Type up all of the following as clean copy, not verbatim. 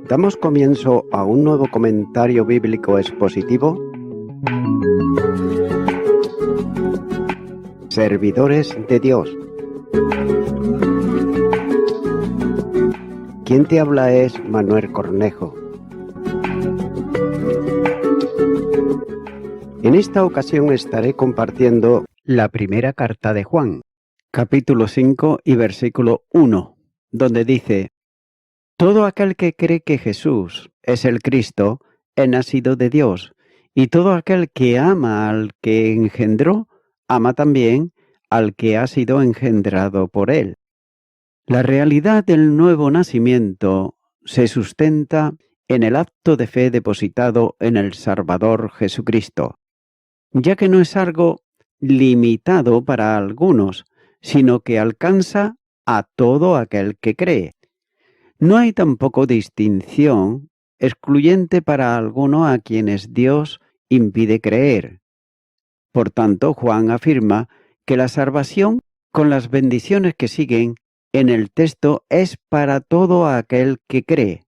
Damos comienzo a un nuevo comentario bíblico expositivo. Servidores de Dios. Quien te habla es Manuel Cornejo. En esta ocasión estaré compartiendo la primera carta de Juan, capítulo 5 y versículo 1, donde dice: todo aquel que cree que Jesús es el Cristo, es nacido de Dios, y todo aquel que ama al que engendró, ama también al que ha sido engendrado por él. La realidad del nuevo nacimiento se sustenta en el acto de fe depositado en el Salvador Jesucristo, ya que no es algo limitado para algunos, sino que alcanza a todo aquel que cree. No hay tampoco distinción excluyente para alguno a quienes Dios impide creer. Por tanto, Juan afirma que la salvación, con las bendiciones que siguen en el texto, es para todo aquel que cree.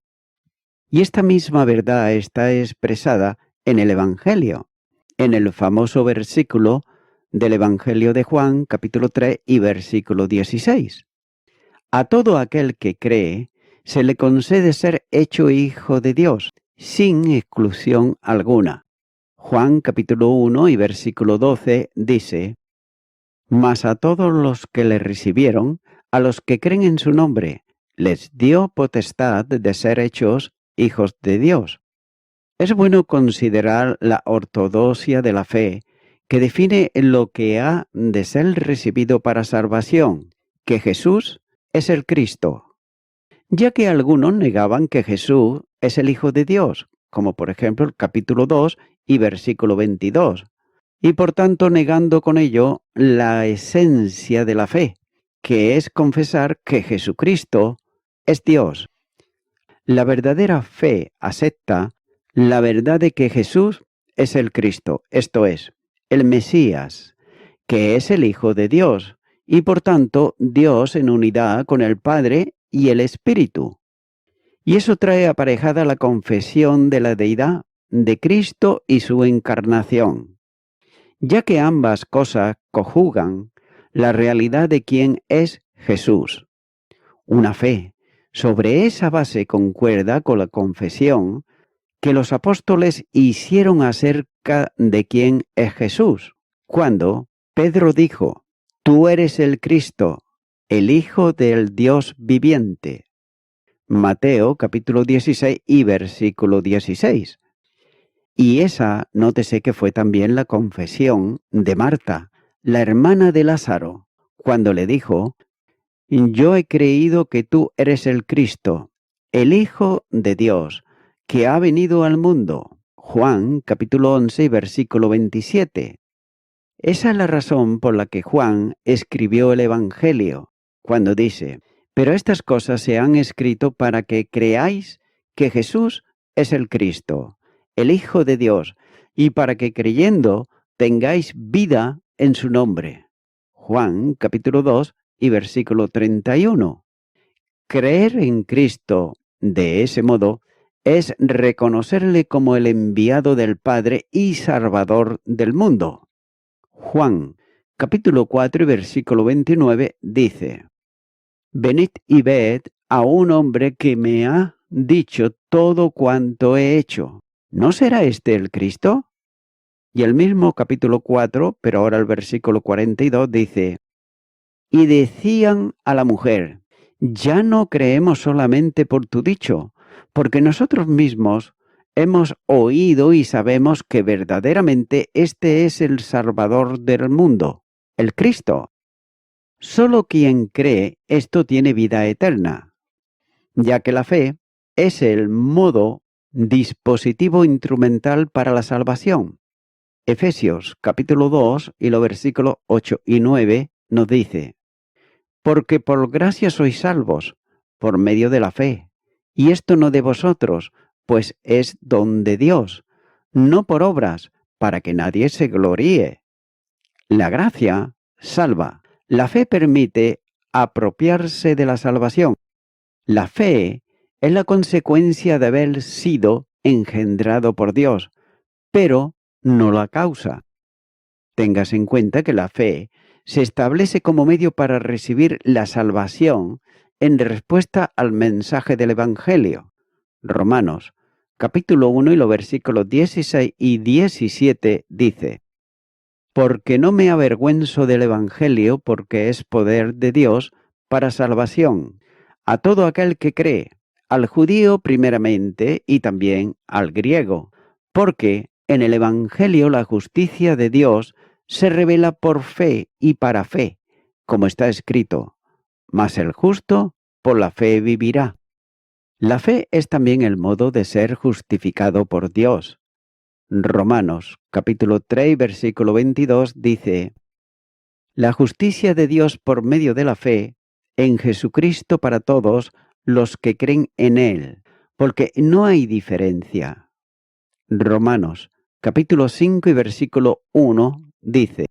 Y esta misma verdad está expresada en el Evangelio, en el famoso versículo del Evangelio de Juan, capítulo 3 y versículo 16. A todo aquel que cree, se le concede ser hecho hijo de Dios, sin exclusión alguna. Juan capítulo 1 y versículo 12 dice: mas a todos los que le recibieron, a los que creen en su nombre, les dio potestad de ser hechos hijos de Dios. Es bueno considerar la ortodoxia de la fe, que define lo que ha de ser recibido para salvación, que Jesús es el Cristo. Ya que algunos negaban que Jesús es el Hijo de Dios, como por ejemplo el capítulo 2 y versículo 22, y por tanto negando con ello la esencia de la fe, que es confesar que Jesucristo es Dios. La verdadera fe acepta la verdad de que Jesús es el Cristo, esto es, el Mesías, que es el Hijo de Dios, y por tanto Dios en unidad con el Padre y el Espíritu. Y eso trae aparejada la confesión de la deidad de Cristo y su encarnación, ya que ambas cosas conjugan la realidad de quién es Jesús. Una fe sobre esa base concuerda con la confesión que los apóstoles hicieron acerca de quién es Jesús, cuando Pedro dijo: tú eres el Cristo, el Hijo del Dios viviente. Mateo capítulo 16 y versículo 16. Y esa, nótese que fue también la confesión de Marta, la hermana de Lázaro, cuando le dijo: yo he creído que tú eres el Cristo, el Hijo de Dios, que ha venido al mundo. Juan capítulo 11 y versículo 27. Esa es la razón por la que Juan escribió el Evangelio, cuando dice: pero estas cosas se han escrito para que creáis que Jesús es el Cristo, el Hijo de Dios, y para que creyendo tengáis vida en su nombre. Juan capítulo 2 y versículo 31. Creer en Cristo de ese modo es reconocerle como el enviado del Padre y Salvador del mundo. Juan capítulo 4 y versículo 29 dice: venid y ved a un hombre que me ha dicho todo cuanto he hecho. ¿No será este el Cristo? Y el mismo capítulo 4, pero ahora el versículo 42 dice: y decían a la mujer: ya no creemos solamente por tu dicho, porque nosotros mismos hemos oído y sabemos que verdaderamente este es el Salvador del mundo, el Cristo. Solo quien cree esto tiene vida eterna, ya que la fe es el modo dispositivo instrumental para la salvación. Efesios capítulo 2 y los versículos 8 y 9 nos dice: porque por gracia sois salvos, por medio de la fe, y esto no de vosotros, pues es don de Dios, no por obras, para que nadie se gloríe. La gracia salva. La fe permite apropiarse de la salvación. La fe es la consecuencia de haber sido engendrado por Dios, pero no la causa. Tengas en cuenta que la fe se establece como medio para recibir la salvación en respuesta al mensaje del Evangelio. Romanos, capítulo 1 y los versículos 16 y 17 dice: Porque no me avergüenzo del Evangelio, porque es poder de Dios para salvación a todo aquel que cree, al judío primeramente y también al griego, porque en el Evangelio la justicia de Dios se revela por fe y para fe, como está escrito: mas el justo por la fe vivirá. La fe es también el modo de ser justificado por Dios. Romanos, capítulo 3, versículo 22 dice: La justicia de Dios por medio de la fe en Jesucristo para todos los que creen en Él, porque no hay diferencia. Romanos, capítulo 5 y versículo 1 dice: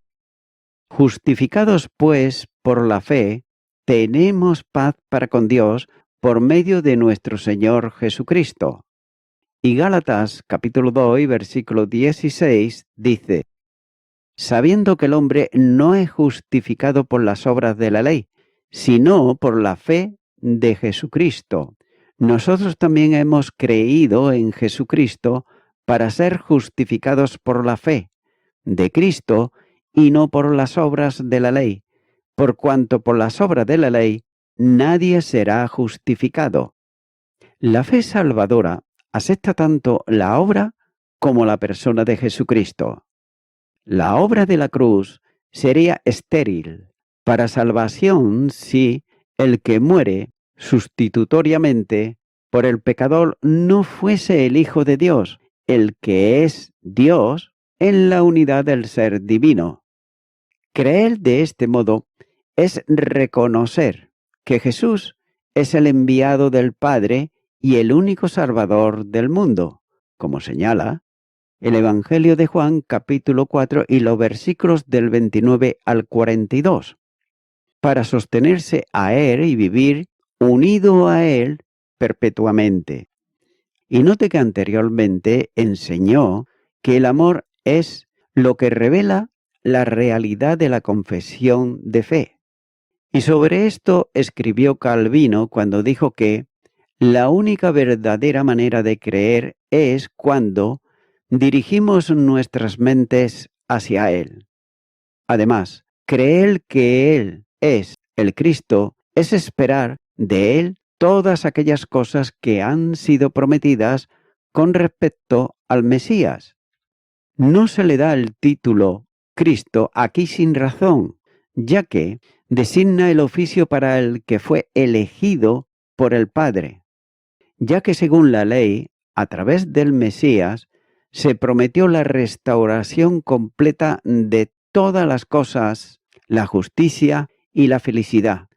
Justificados pues por la fe, tenemos paz para con Dios por medio de nuestro Señor Jesucristo. Y Gálatas capítulo 2 y versículo 16 dice: Sabiendo que el hombre no es justificado por las obras de la ley, sino por la fe de Jesucristo. Nosotros también hemos creído en Jesucristo para ser justificados por la fe de Cristo y no por las obras de la ley, por cuanto por las obras de la ley nadie será justificado. La fe salvadora acepta tanto la obra como la persona de Jesucristo. La obra de la cruz sería estéril para salvación si el que muere sustitutoriamente por el pecador no fuese el Hijo de Dios, el que es Dios en la unidad del ser divino. Creer de este modo es reconocer que Jesús es el enviado del Padre y el único Salvador del mundo, como señala el Evangelio de Juan capítulo 4 y los versículos del 29 al 42, para sostenerse a Él y vivir unido a Él perpetuamente. Y note que anteriormente enseñó que el amor es lo que revela la realidad de la confesión de fe. Y sobre esto escribió Calvino cuando dijo que la única verdadera manera de creer es cuando dirigimos nuestras mentes hacia Él. Además, creer que Él es el Cristo es esperar de Él todas aquellas cosas que han sido prometidas con respecto al Mesías. No se le da el título Cristo aquí sin razón, ya que designa el oficio para el que fue elegido por el Padre, ya que según la ley, a través del Mesías, se prometió la restauración completa de todas las cosas, la justicia y la felicidad.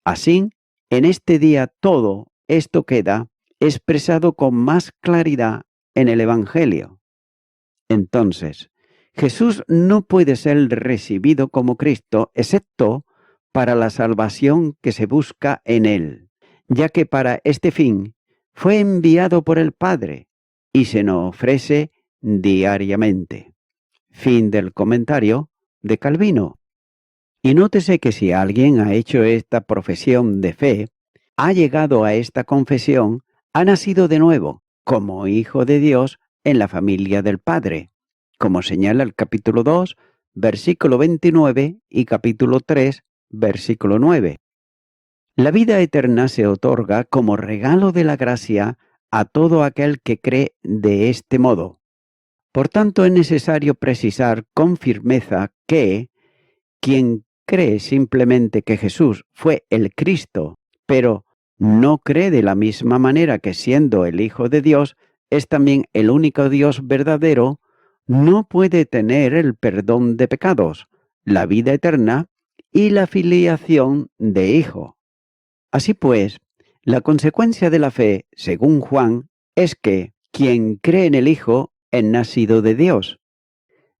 Así, en este día todo esto queda expresado con más claridad en el Evangelio. Entonces, Jesús no puede ser recibido como Cristo excepto para la salvación que se busca en Él, ya que para este fin fue enviado por el Padre y se nos ofrece diariamente. Fin del comentario de Calvino. Y nótese que si alguien ha hecho esta profesión de fe, ha llegado a esta confesión, ha nacido de nuevo como hijo de Dios en la familia del Padre, como señala el capítulo 2, versículo 29 y capítulo 3, versículo 9. La vida eterna se otorga como regalo de la gracia a todo aquel que cree de este modo. Por tanto, es necesario precisar con firmeza que quien cree simplemente que Jesús fue el Cristo, pero no cree de la misma manera que siendo el Hijo de Dios, es también el único Dios verdadero, no puede tener el perdón de pecados, la vida eterna y la filiación de hijo. Así pues, la consecuencia de la fe, según Juan, es que quien cree en el Hijo es nacido de Dios.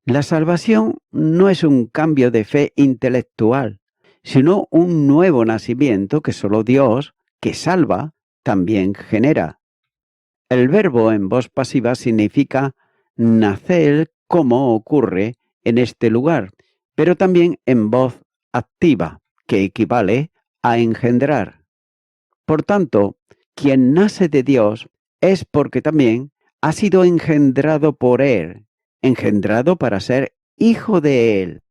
La salvación no es un cambio de fe intelectual, sino un nuevo nacimiento que solo Dios, que salva, también genera. El verbo en voz pasiva significa nacer como ocurre en este lugar, pero también en voz activa, que equivale a engendrar. Por tanto, quien nace de Dios es porque también ha sido engendrado por Él, engendrado para ser hijo de Él.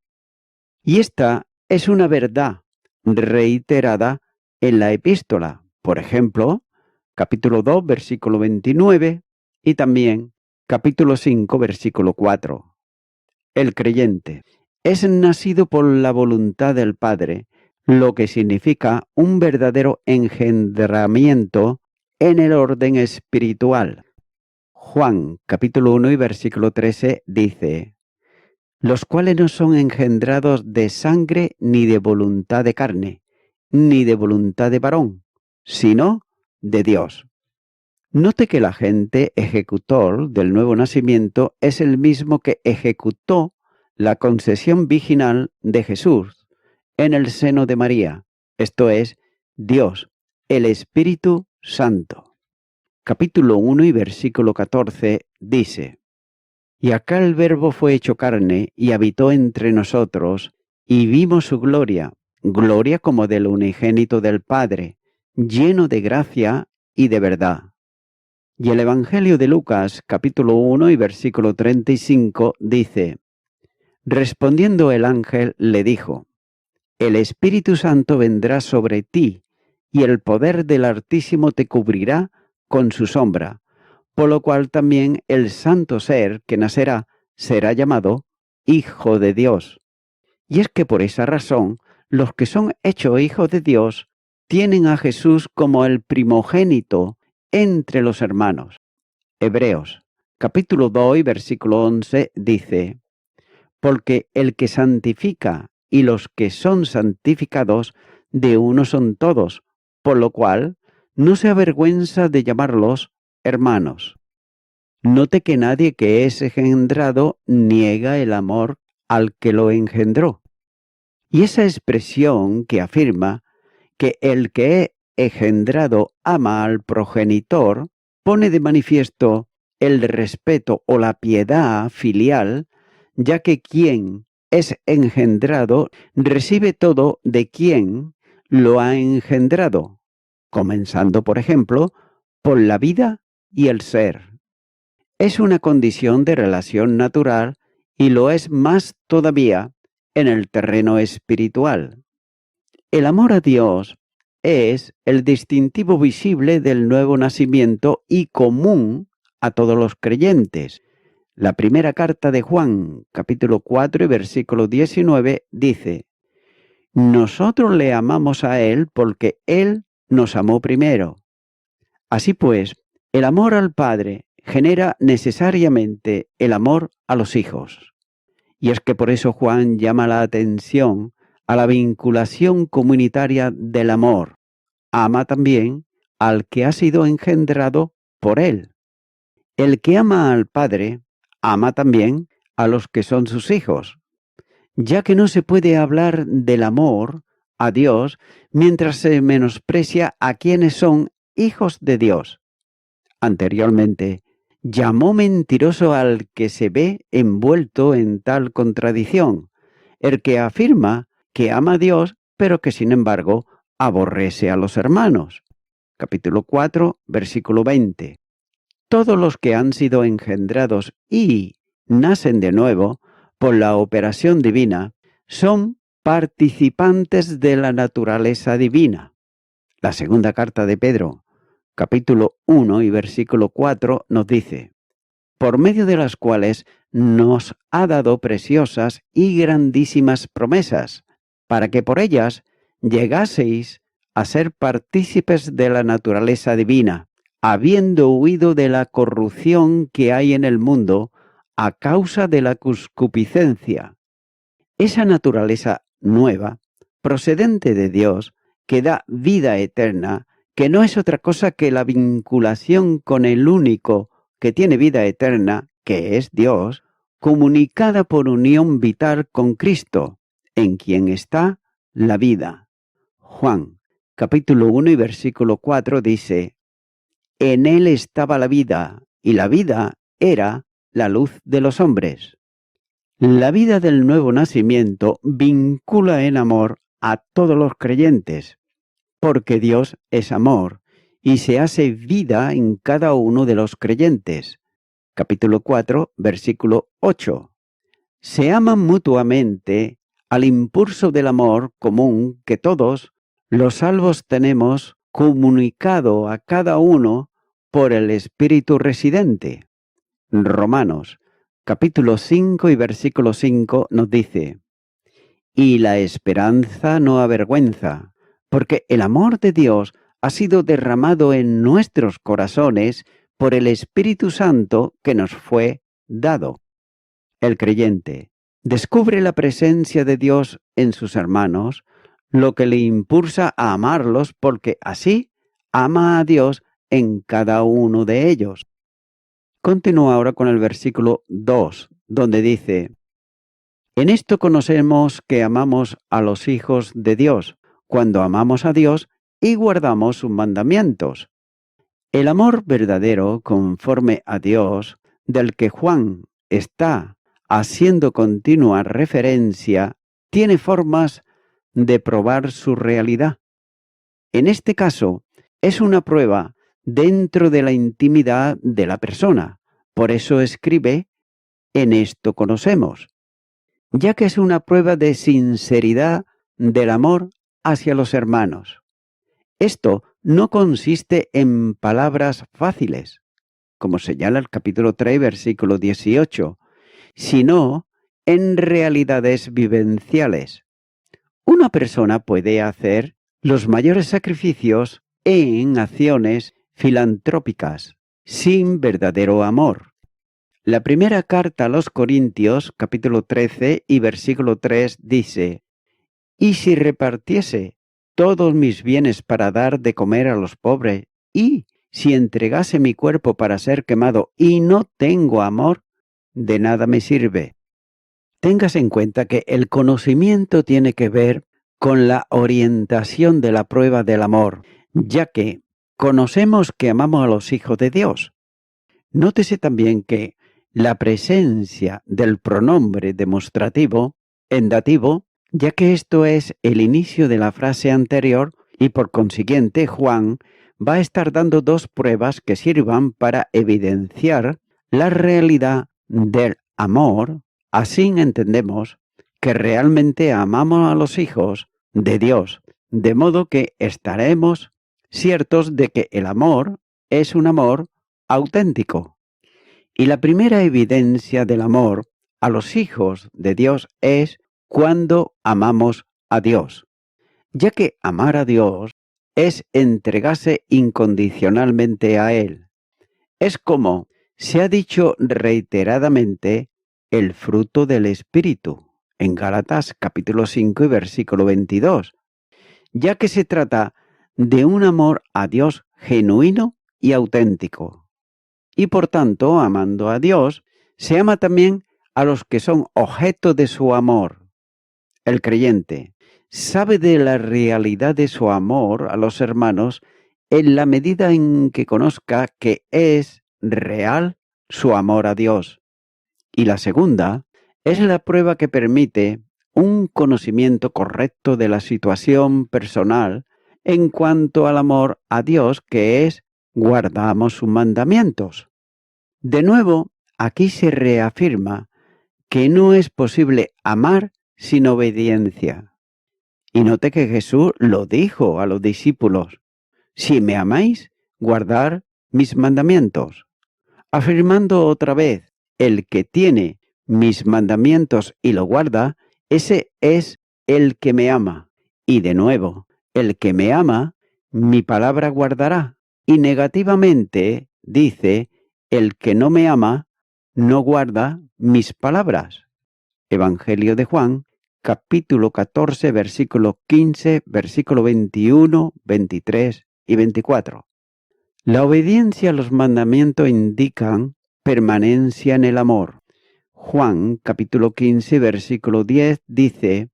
Y esta es una verdad reiterada en la epístola, por ejemplo, capítulo 2, versículo 29 y también capítulo 5, versículo 4. El creyente es nacido por la voluntad del Padre, lo que significa un verdadero engendramiento en el orden espiritual. Juan capítulo 1 y versículo 13 dice: los cuales no son engendrados de sangre ni de voluntad de carne, ni de voluntad de varón, sino de Dios. Note que el agente ejecutor del nuevo nacimiento es el mismo que ejecutó la concesión virginal de Jesús en el seno de María, esto es, Dios, el Espíritu Santo. Capítulo 1 y versículo 14 dice: y acá el Verbo fue hecho carne y habitó entre nosotros, y vimos su gloria, gloria como del unigénito del Padre, lleno de gracia y de verdad. Y el Evangelio de Lucas, capítulo 1 y versículo 35, dice: respondiendo el ángel le dijo: el Espíritu Santo vendrá sobre ti, y el poder del Altísimo te cubrirá con su sombra. Por lo cual también el santo ser que nacerá será llamado Hijo de Dios. Y es que por esa razón, los que son hechos hijos de Dios tienen a Jesús como el primogénito entre los hermanos. Hebreos, capítulo 2 y versículo 11 dice: porque el que santifica y los que son santificados de uno son todos, por lo cual no se avergüenza de llamarlos hermanos. Note que nadie que es engendrado niega el amor al que lo engendró. Y esa expresión que afirma que el que es engendrado ama al progenitor pone de manifiesto el respeto o la piedad filial, ya que quien es engendrado recibe todo de quien lo ha engendrado, comenzando, por ejemplo, por la vida y el ser. Es una condición de relación natural y lo es más todavía en el terreno espiritual. El amor a Dios es el distintivo visible del nuevo nacimiento y común a todos los creyentes. La primera carta de Juan, capítulo 4 y versículo 19, dice: nosotros le amamos a Él porque Él nos amó primero. Así pues, el amor al Padre genera necesariamente el amor a los hijos. Y es que por eso Juan llama la atención a la vinculación comunitaria del amor. Ama también al que ha sido engendrado por él. El que ama al Padre, ama también a los que son sus hijos, ya que no se puede hablar del amor a Dios mientras se menosprecia a quienes son hijos de Dios. Anteriormente, llamó mentiroso al que se ve envuelto en tal contradicción, el que afirma que ama a Dios, pero que sin embargo aborrece a los hermanos. Capítulo 4, versículo 20. Todos los que han sido engendrados y nacen de nuevo por la operación divina son participantes de la naturaleza divina. La segunda carta de Pedro, capítulo 1 y versículo 4 nos dice: por medio de las cuales nos ha dado preciosas y grandísimas promesas, para que por ellas llegaseis a ser partícipes de la naturaleza divina, habiendo huido de la corrupción que hay en el mundo a causa de la concupiscencia. Esa naturaleza nueva, procedente de Dios, que da vida eterna, que no es otra cosa que la vinculación con el único que tiene vida eterna, que es Dios, comunicada por unión vital con Cristo, en quien está la vida. Juan, capítulo 1 y versículo 4 dice: en él estaba la vida, y la vida era la luz de los hombres. La vida del nuevo nacimiento vincula en amor a todos los creyentes, porque Dios es amor, y se hace vida en cada uno de los creyentes. Capítulo 4, versículo 8. Se aman mutuamente al impulso del amor común que todos los salvos tenemos comunicado a cada uno por el Espíritu residente. Romanos, capítulo 5 y versículo 5 nos dice: y la esperanza no avergüenza, porque el amor de Dios ha sido derramado en nuestros corazones por el Espíritu Santo que nos fue dado. El creyente descubre la presencia de Dios en sus hermanos, lo que le impulsa a amarlos porque así ama a Dios en cada uno de ellos. Continúa ahora con el versículo 2, donde dice: en esto conocemos que amamos a los hijos de Dios, cuando amamos a Dios y guardamos sus mandamientos. El amor verdadero conforme a Dios, del que Juan está haciendo continua referencia, tiene formas de probar su realidad. En este caso, es una prueba dentro de la intimidad de la persona. Por eso escribe: en esto conocemos, ya que es una prueba de sinceridad del amor hacia los hermanos. Esto no consiste en palabras fáciles, como señala el capítulo 3, versículo 18, sino en realidades vivenciales. Una persona puede hacer los mayores sacrificios en acciones filantrópicas, sin verdadero amor. La primera carta a los Corintios, capítulo 13 y versículo 3 dice: y si repartiese todos mis bienes para dar de comer a los pobres, y si entregase mi cuerpo para ser quemado y no tengo amor, de nada me sirve. Tengas en cuenta que el conocimiento tiene que ver con la orientación de la prueba del amor, ya que conocemos que amamos a los hijos de Dios. Nótese también que la presencia del pronombre demostrativo en dativo, ya que esto es el inicio de la frase anterior y por consiguiente Juan va a estar dando dos pruebas que sirvan para evidenciar la realidad del amor. Así entendemos que realmente amamos a los hijos de Dios, de modo que estaremos ciertos de que el amor es un amor auténtico. Y la primera evidencia del amor a los hijos de Dios es cuando amamos a Dios, ya que amar a Dios es entregarse incondicionalmente a Él. Es como se ha dicho reiteradamente el fruto del Espíritu en Gálatas capítulo 5 y versículo 22, ya que se trata de un amor a Dios genuino y auténtico. Y por tanto, amando a Dios, se ama también a los que son objeto de su amor. El creyente sabe de la realidad de su amor a los hermanos en la medida en que conozca que es real su amor a Dios. Y la segunda es la prueba que permite un conocimiento correcto de la situación personal en cuanto al amor a Dios, que es: guardamos sus mandamientos. De nuevo, aquí se reafirma que no es posible amar sin obediencia. Y note que Jesús lo dijo a los discípulos: si me amáis, guardad mis mandamientos. Afirmando otra vez: el que tiene mis mandamientos y lo guarda, ese es el que me ama. Y de nuevo, el que me ama, mi palabra guardará. Y negativamente dice: el que no me ama, no guarda mis palabras. Evangelio de Juan, capítulo 14, versículo 15, versículo 21, 23 y 24. La obediencia a los mandamientos indican permanencia en el amor. Juan, capítulo 15, versículo 10 dice: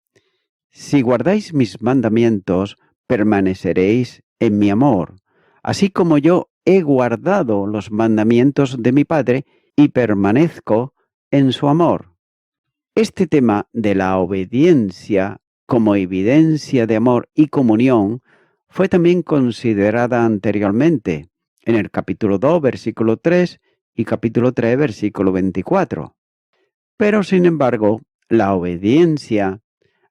si guardáis mis mandamientos, permaneceréis en mi amor, así como yo he guardado los mandamientos de mi Padre y permanezco en su amor. Este tema de la obediencia como evidencia de amor y comunión fue también considerada anteriormente en el capítulo 2, versículo 3 y capítulo 3, versículo 24. Pero, sin embargo, la obediencia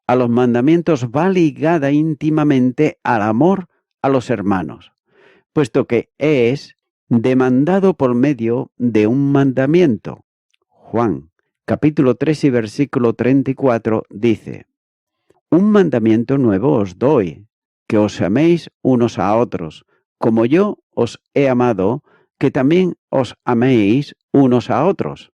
a los mandamientos va ligada íntimamente al amor a los hermanos, puesto que es demandado por medio de un mandamiento. Juan, capítulo 3 y versículo 34 dice: Un mandamiento nuevo os doy, que os améis unos a otros, como yo os he amado, que también os améis unos a otros.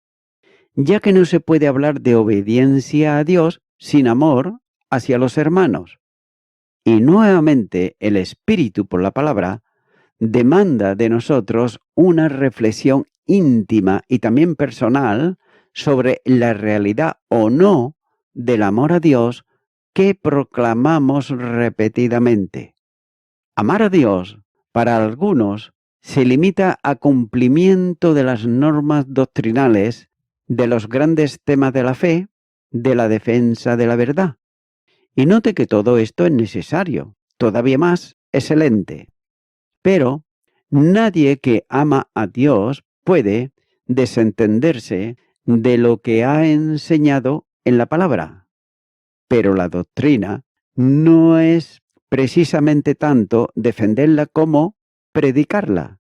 Ya que no se puede hablar de obediencia a Dios sin amor hacia los hermanos. Y nuevamente el Espíritu, por la palabra, demanda de nosotros una reflexión íntima y también personal sobre la realidad o no del amor a Dios que proclamamos repetidamente. Amar a Dios, para algunos, se limita a cumplimiento de las normas doctrinales, de los grandes temas de la fe, de la defensa de la verdad. Y note que todo esto es necesario, todavía más excelente. Pero nadie que ama a Dios puede desentenderse de lo que ha enseñado en la palabra. Pero la doctrina no es precisamente tanto defenderla como predicarla,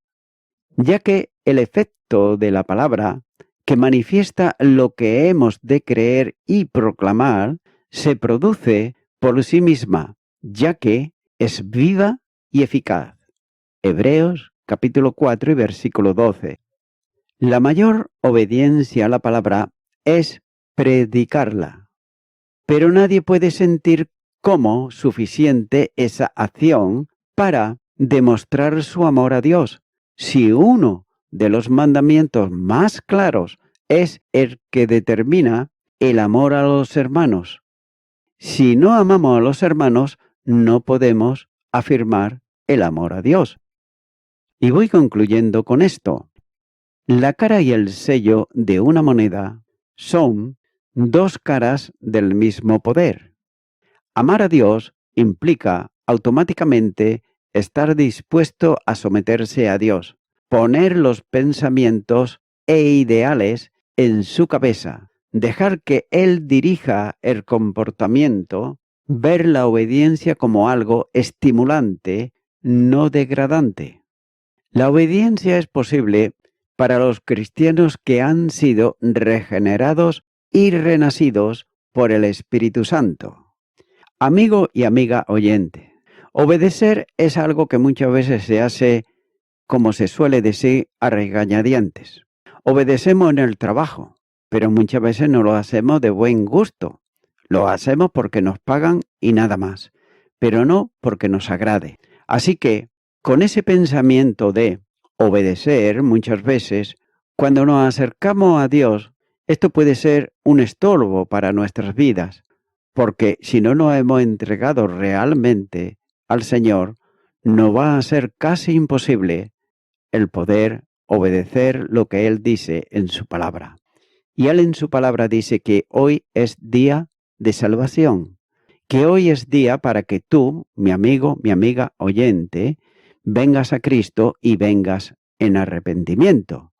ya que el efecto de la palabra, que manifiesta lo que hemos de creer y proclamar, se produce por sí misma, ya que es viva y eficaz. Hebreos capítulo 4 y versículo 12. La mayor obediencia a la palabra es predicarla, pero nadie puede sentir como suficiente esa acción para demostrar su amor a Dios. Si uno de los mandamientos más claros es el que determina el amor a los hermanos. Si no amamos a los hermanos, no podemos afirmar el amor a Dios. Y voy concluyendo con esto. La cara y el sello de una moneda son dos caras del mismo poder. Amar a Dios implica automáticamente estar dispuesto a someterse a Dios, poner los pensamientos e ideales en su cabeza, dejar que Él dirija el comportamiento, ver la obediencia como algo estimulante, no degradante. La obediencia es posible para los cristianos que han sido regenerados y renacidos por el Espíritu Santo. Amigo y amiga oyente, obedecer es algo que muchas veces se hace, como se suele decir, a regañadientes. Obedecemos en el trabajo, pero muchas veces no lo hacemos de buen gusto. Lo hacemos porque nos pagan y nada más, pero no porque nos agrade. Así que, con ese pensamiento de obedecer, muchas veces, cuando nos acercamos a Dios, esto puede ser un estorbo para nuestras vidas, porque si no nos hemos entregado realmente al Señor, nos va a ser casi imposible el poder obedecer lo que Él dice en su palabra. Y Él en su palabra dice que hoy es día de salvación, que hoy es día para que tú, mi amigo, mi amiga oyente, vengas a Cristo y vengas en arrepentimiento.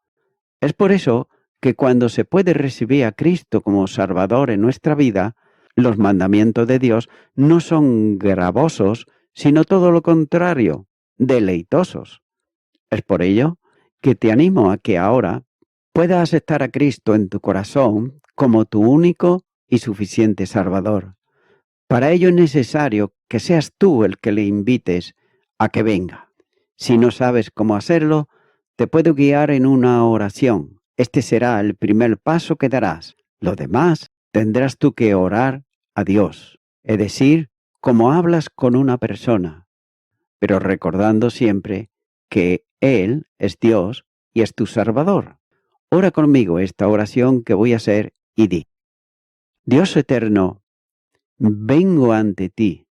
Es por eso que cuando se puede recibir a Cristo como Salvador en nuestra vida, los mandamientos de Dios no son gravosos, sino todo lo contrario, deleitosos. Es por ello que te animo a que ahora puedas aceptar a Cristo en tu corazón como tu único y suficiente Salvador. Para ello es necesario que seas tú el que le invites a que venga. Si no sabes cómo hacerlo, te puedo guiar en una oración. Este será el primer paso que darás. Lo demás tendrás tú que orar a Dios, es decir, como hablas con una persona, pero recordando siempre que Él es Dios y es tu Salvador. Ora conmigo esta oración que voy a hacer y di: Dios eterno, vengo ante ti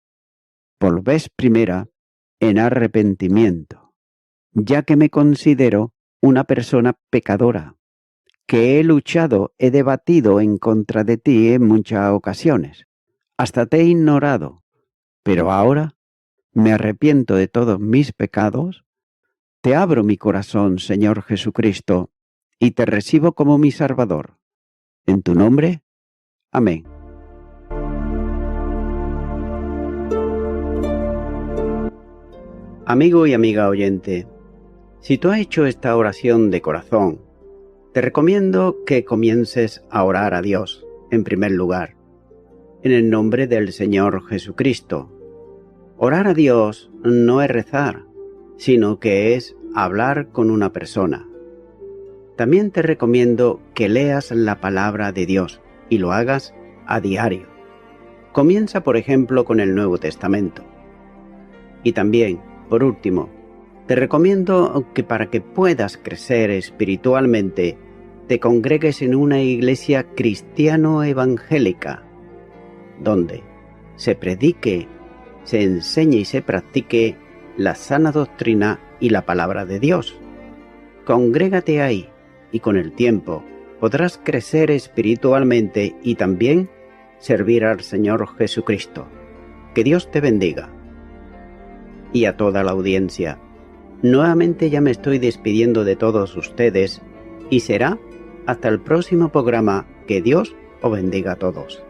por vez primera en arrepentimiento. ya que me considero una persona pecadora, que he luchado, he debatido en contra de ti en muchas ocasiones. Hasta te he ignorado, pero ahora me arrepiento de todos mis pecados. Te abro mi corazón, Señor Jesucristo, y te recibo como mi Salvador. En tu nombre, amén. Amigo y amiga oyente, si tú has hecho esta oración de corazón, te recomiendo que comiences a orar a Dios, en primer lugar, en el nombre del Señor Jesucristo. Orar a Dios no es rezar, sino que es hablar con una persona. También te recomiendo que leas la palabra de Dios y lo hagas a diario. Comienza, por ejemplo, con el Nuevo Testamento. Y también, por último, te recomiendo que para que puedas crecer espiritualmente, te congregues en una iglesia cristiano-evangélica, donde se predique, se enseñe y se practique la sana doctrina y la palabra de Dios. Congrégate ahí y con el tiempo podrás crecer espiritualmente y también servir al Señor Jesucristo. Que Dios te bendiga. Y a toda la audiencia, nuevamente ya me estoy despidiendo de todos ustedes y será hasta el próximo programa. Que Dios os bendiga a todos.